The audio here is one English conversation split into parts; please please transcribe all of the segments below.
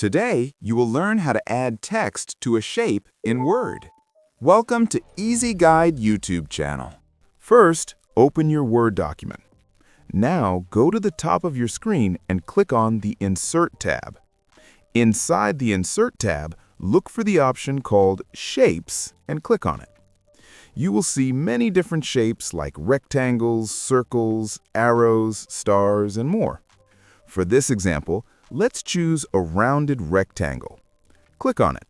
Today, you will learn how to add text to a shape in Word. Welcome to Easy Guide YouTube channel. First, open your Word document. Now, go to the top of your screen and click on the Insert tab. Inside the Insert tab, look for the option called Shapes and click on it. You will see many different shapes like rectangles, circles, arrows, stars, and more. For this example, let's choose a rounded rectangle. Click on it.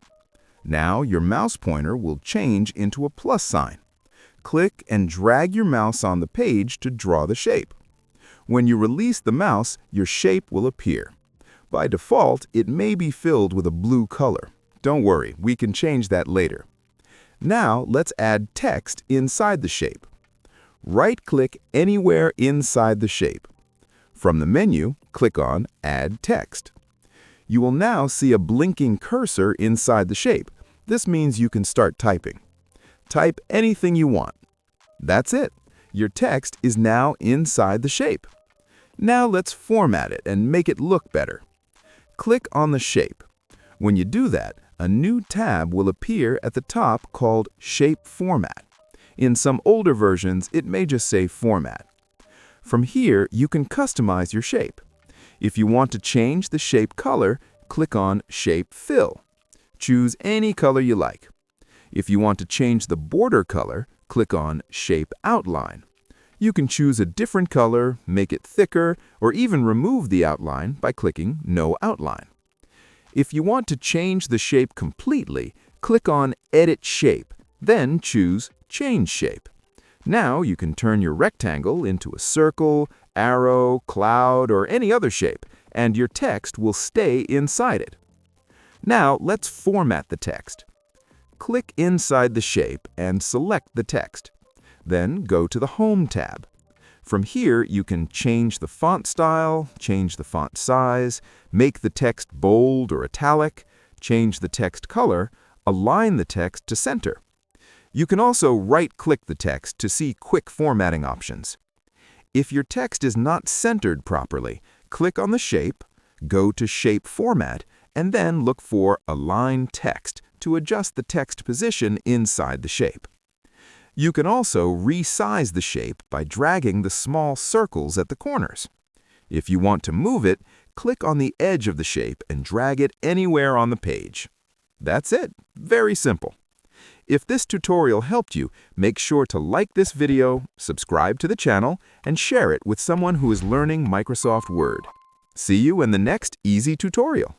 Now your mouse pointer will change into a plus sign. Click and drag your mouse on the page to draw the shape. When you release the mouse, your shape will appear. By default, it may be filled with a blue color. Don't worry, we can change that later. Now let's add text inside the shape. Right-click anywhere inside the shape. From the menu, click on Add Text. You will now see a blinking cursor inside the shape. This means you can start typing. Type anything you want. That's it. Your text is now inside the shape. Now let's format it and make it look better. Click on the shape. When you do that, a new tab will appear at the top called Shape Format. In some older versions, it may just say Format. From here, you can customize your shape. If you want to change the shape color, click on Shape Fill. Choose any color you like. If you want to change the border color, click on Shape Outline. You can choose a different color, make it thicker, or even remove the outline by clicking No Outline. If you want to change the shape completely, click on Edit Shape, then choose Change Shape. Now you can turn your rectangle into a circle, arrow, cloud, or any other shape, and your text will stay inside it. Now let's format the text. Click inside the shape and select the text. Then go to the Home tab. From here, you can change the font style, change the font size, make the text bold or italic, change the text color, align the text to center. You can also right-click the text to see quick formatting options. If your text is not centered properly, click on the shape, go to Shape Format, and then look for Align Text to adjust the text position inside the shape. You can also resize the shape by dragging the small circles at the corners. If you want to move it, click on the edge of the shape and drag it anywhere on the page. That's it. Very simple. If this tutorial helped you, make sure to like this video, subscribe to the channel, and share it with someone who is learning Microsoft Word. See you in the next easy tutorial.